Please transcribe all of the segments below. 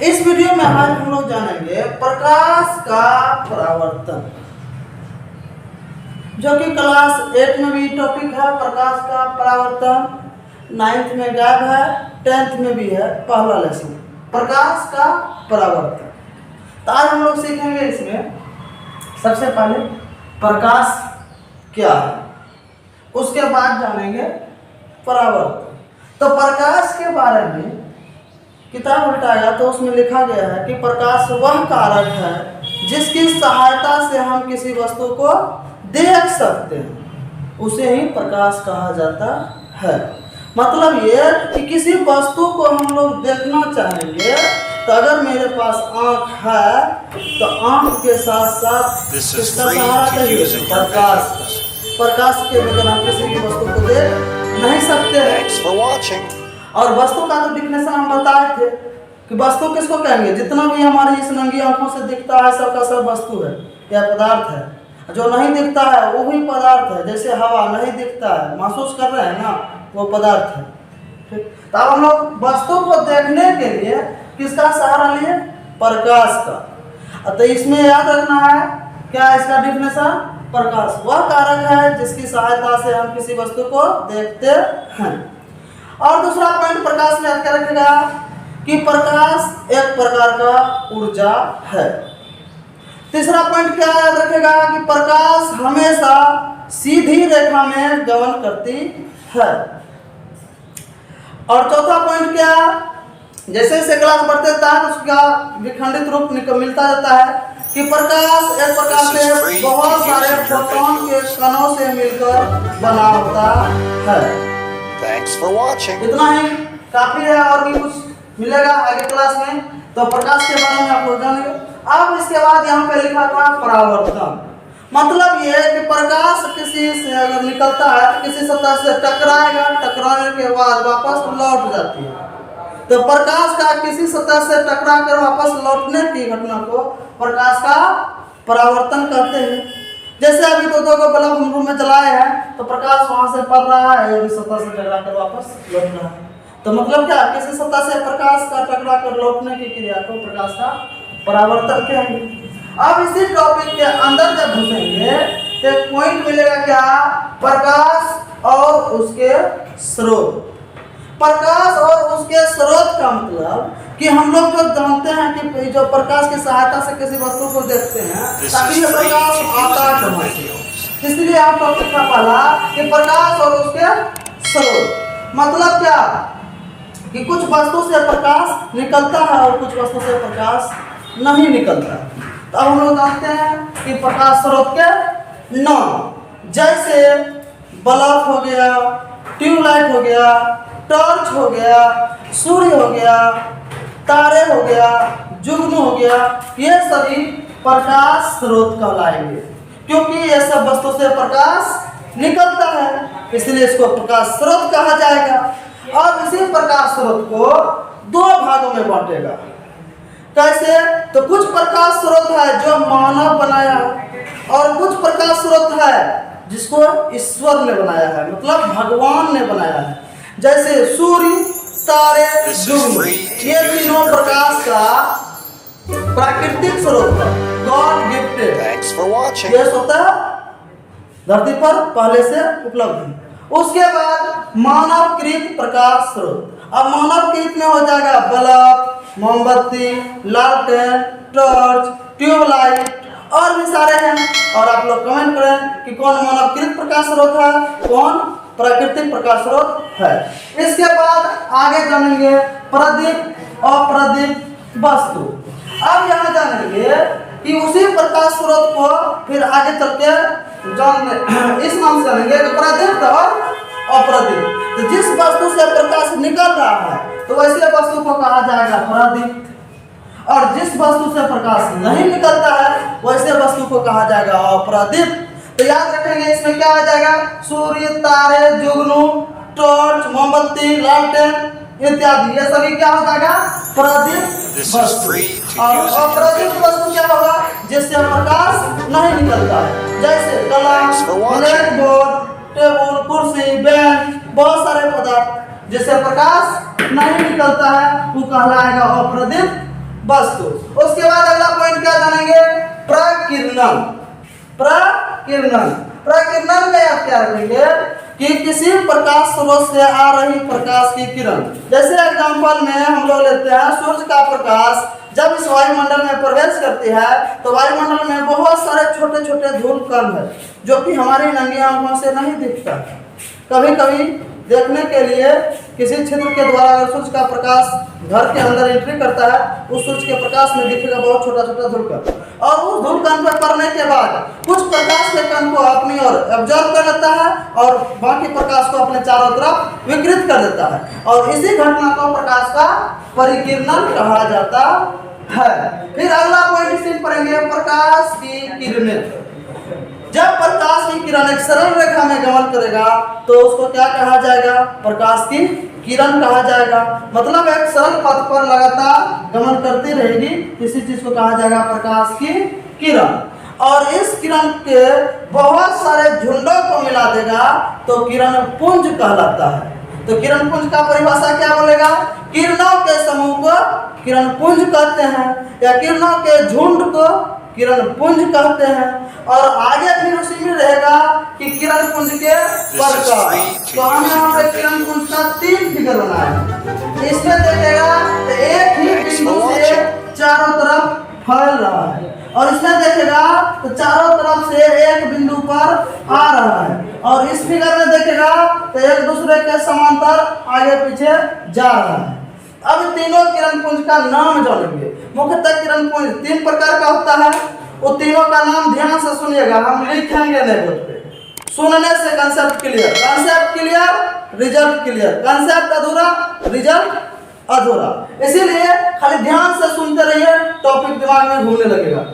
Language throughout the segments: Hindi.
इस वीडियो में आज हम लोग जानेंगे प्रकाश का परावर्तन, जो कि क्लास 8 में भी टॉपिक है। प्रकाश का परावर्तन 9th में गायब है, 10th में भी है। पहला लेसन प्रकाश का परावर्तन। तो आज हम लोग सीखेंगे इसमें सबसे पहले प्रकाश क्या है, उसके बाद जानेंगे परावर्तन। तो प्रकाश के बारे में किताब उल्टाया तो उसमें लिखा गया है कि प्रकाश वह कारक है जिसकी सहायता से हम किसी वस्तु को देख सकते हैं, उसे ही प्रकाश कहा जाता है। मतलब ये कि किसी वस्तु को हम लोग देखना चाहेंगे तो अगर मेरे पास आँख है तो आँख के साथ साथ किसका सहारा चाहिए? प्रकाश के बगैर हम किसी भी वस्तु को देख नहीं सकते हैं। और वस्तु का तो डिफिनेशन हम बताए थे कि वस्तु किसको कहेंगे? जितना भी हमारी इस नंगी आंखों से दिखता है सबका सब वस्तु है या पदार्थ है। जो नहीं दिखता है वो भी पदार्थ है, जैसे हवा नहीं दिखता है, महसूस कर रहे हैं ना, वो पदार्थ है। ठीक, तो अब हम लोग वस्तु को देखने के लिए किसका सहारा लिए? प्रकाश का। तो इसमें याद रखना है क्या इसका डिफिनेशन? प्रकाश वह कारक है जिसकी सहायता से हम किसी वस्तु को देखते हैं। और दूसरा पॉइंट प्रकाश में याद रखेगा कि प्रकाश एक प्रकार का ऊर्जा है। तीसरा पॉइंट क्या याद रखेगा कि प्रकाश हमेशा सीधी रेखा में गमन करती है। और चौथा पॉइंट क्या? जैसे जैसे क्लास बढ़ते जाता है तो उसका विखंडित रूप मिलता जाता है कि प्रकाश एक प्रकार से बहुत सारे फोटॉन के कणों से मिलकर बना होता है। Thanks for watching. इतना ही काफी है, और भी कुछ मिलेगा आगे क्लास में। तो प्रकाश के बारे में आप लोग जानेंगे। अब इसके बाद यहाँ पे लिखा था परावर्तन। मतलब ये है कि प्रकाश किसी से अगर निकलता है तो किसी सतह से टकराएगा, टकराने के बाद वापस लौट जाती है। तो प्रकाश का किसी सतह से टकरा कर वापस लौटने की घटना को प्रकाश का परावर्तन कहते हैं। जैसे अभी दो को बल्ब हम रूम में जलाए हैं तो प्रकाश वहां से पड़ रहा है, ये भी सतह से टकरा कर वापस लौट रहा है। तो मतलब क्या? किसी सतह से प्रकाश का टकरा कर लौटने की क्रिया को प्रकाश का परावर्तन कहेंगे। अब इसी टॉपिक के अंदर जब घुसेंगे तो पॉइंट मिलेगा क्या? प्रकाश और उसके स्रोत। प्रकाश और उसके स्रोत का मतलब कि हम लोग जो जानते हैं कि जो प्रकाश की सहायता से किसी वस्तु को देखते हैं ताकि ये प्रकाश आकाश बना सके, इसलिए आप टॉपिक का पहला कि प्रकाश और उसके स्रोत। मतलब क्या कि कुछ वस्तु से प्रकाश निकलता है और कुछ वस्तु से प्रकाश नहीं निकलता। तो अब हम लोग जानते हैं कि प्रकाश स्रोत के नाम, जैसे बल्ब हो गया, ट्यूबलाइट हो गया, टॉर्च हो गया, सूर्य हो गया, तारे हो गया, जुगनू हो गया, ये सभी प्रकाश स्रोत कहलाएंगे क्योंकि ये सब वस्तु से प्रकाश निकलता है, इसलिए इसको प्रकाश स्रोत कहा जाएगा। अब इसी प्रकाश स्रोत को दो भागों में बांटेगा। कैसे? तो कुछ प्रकाश स्रोत है जो मानव बनाया है और कुछ प्रकाश स्रोत है जिसको ईश्वर ने बनाया है, मतलब भगवान ने बनाया है। जैसे सूर्य, तारे, जुगनू, ये तीनों प्रकाश का प्राकृतिक स्रोत है, God gifted. Thanks for watching. ये स्वतः धरती पर पहले से उपलब्ध है। उसके बाद मानवकृत प्रकाश स्रोत। अब मानवकृत में हो जाएगा बल्ब, मोमबत्ती, लालटेन, टॉर्च, ट्यूबलाइट और भी सारे हैं। और आप लोग कमेंट करें कि कौन मानवकृत प्रकाश स्रोत है, कौन प्राकृतिक प्रकाश स्रोत है। इसके बाद आगे जानेंगे प्रदीप और प्रदीप वस्तु। अब यहाँ जानेंगे कि उसी प्रकाश स्रोत को फिर आगे चल के इस नाम से जानेंगे कि प्रदीप्त और अप्रदीप्त। तो जिस वस्तु से प्रकाश निकल रहा है तो वैसे वस्तु को कहा जाएगा प्रदीप्त, और जिस वस्तु से प्रकाश नहीं निकलता है वैसे वस्तु को कहा जाएगा अप्रदीप्त। तो याद रखेंगे इसमें क्या आ जाएगा? सूर्य, तारे, जुगनू, टॉर्च, मोमबत्ती, लालटेन इत्यादि, ये सभी क्या हो जाएगा? प्रदीप्त वस्तु। और अप्रदीप्त वस्तु क्या होगा? जिससे प्रकाश नहीं निकलता है, जैसे कलम, ब्लैक बोर्ड, टेबल, कुर्सी, बेंच, बहुत सारे पदार्थ जिससे प्रकाश नहीं निकलता है वो कहलाएगा अप्रदीप्त वस्तु। उसके बाद अगला पॉइंट क्या जानेंगे, प्रकीर्णन। प्रकीर्णन, प्रकीर्णन में आप क्या रखेंगे कि किसी प्रकाश स्रोत से आ रही प्रकाश की किरण, जैसे एग्जांपल में हम लोग लेते हैं सूर्य का प्रकाश जब इस वायुमंडल में प्रवेश करती है तो वायुमंडल में बहुत सारे छोटे छोटे धूल कण है जो कि हमारी नंगी आंखों से नहीं दिखता। कभी कभी देखने के लिए किसी क्षेत्र के द्वारा अगर सूर्य का प्रकाश घर के अंदर एंट्री करता है, उस सूर्य के प्रकाश में दिखेगा बहुत छोटा छोटा धूलकण, और उस धूलकण पर पड़ने के बाद कुछ प्रकाश के कण को अपनी ओर एब्जॉर्ब कर लेता है और बाकी प्रकाश को अपने चारों तरफ विकृत कर देता है, और इसी घटना को प्रकाश का परिकीर्णन कहा जाता है। फिर अगला पॉइंट इसी पढ़ेंगे, प्रकाश की किरणें। जब प्रकाश की किरण एक सरल रेखा में गमन करेगा तो उसको क्या कहा जाएगा, प्रकाश की किरण कहा जाएगा। मतलब एक सरल पथ पर लगातार गमन करती रहेगी, इसी चीज को कहा जाएगा प्रकाश की किरण। और इस किरण के बहुत सारे झुंडों को मिला देगा तो किरण पुंज कहलाता है। तो किरण पुंज का परिभाषा क्या बोलेगा, किरणों के समूह को किरण पुंज कहते हैं, या किरणों के झुंड को किरण पुंज कहते हैं। और आगे फिर उसी में रहेगा कि किरण पुंज के प्रकार। तो हम यहाँ पे किरण पुंज का 3 फिगर बनाए हैं। इसमें देखेगा तो एक ही बिंदु से चारों तरफ फैल रहा है, और इसमें देखेगा तो चारों तरफ से एक बिंदु पर आ रहा है, और इस फिगर में देखेगा तो एक दूसरे के समांतर आगे पीछे जा रहा है। अब तीनों किरण पुंज का नाम जानेंगे। मुख्यतः किरण पुंज 3 प्रकार का होता है, वो तीनों का नाम ध्यान से सुनिएगा, हम लिखेंगे नहीं बोर्ड पे। सुनने से concept clear, concept clear result clear, concept अधूरा रिजल्ट अधूरा। इसीलिए खाली ध्यान से सुनते रहिए, टॉपिक दिमाग में घूमने लगेगा।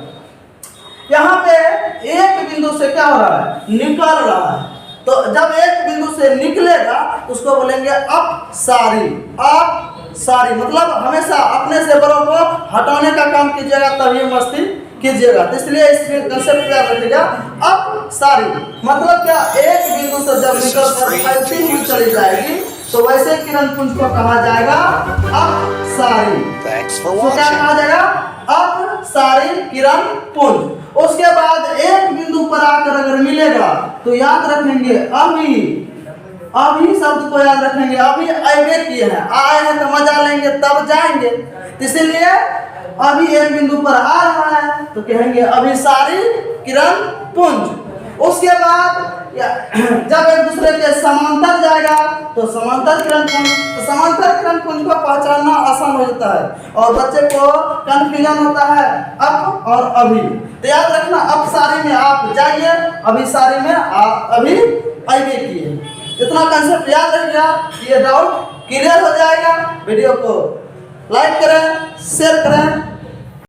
यहाँ पे एक बिंदु से क्या हो रहा है, निकल रहा है। तो जब एक बिंदु से निकलेगा उसको बोलेंगे अपसारी। अपसारी मतलब हमेशा अपने से बड़ों को हटाने का काम कीजिएगा, तभी मस्ती कीजिएगा। तो इसलिए इस कंसेप्ट क्या रखिएगा, अपसारी मतलब क्या, एक बिंदु से जब निकल कर फैलती हुई चली जाएगी तो वैसे किरण पुंज को कहा जाएगा अपसारी। तो क्या कहा जाएगा, अपसारी किरण पुंज। उसके बाद एक बिंदु पर आकर अगर मिलेगा तो याद रखेंगे अभी, अभी शब्द को याद रखेंगे। अभी आए किए हैं, आए हैं तो मजा लेंगे तब जाएंगे, इसीलिए अभी एक बिंदु पर आ रहा है तो कहेंगे अभिसारी किरण पुंज। उसके बाद जब एक दूसरे के समांतर जाएगा तो समांतर किरण पुंज। तो समांतर किरण पुंज को पहचानना आसान हो जाता है, और बच्चे को कंफ्यूजन होता है अप और अभी। तो याद रखना, अपसारी में आप जाइए, अभिसारी में आप अभी आइए किए। इतना कंसेप्ट याद रखिएगा, ये डाउट क्लियर हो जाएगा। वीडियो को लाइक करें, शेयर करें।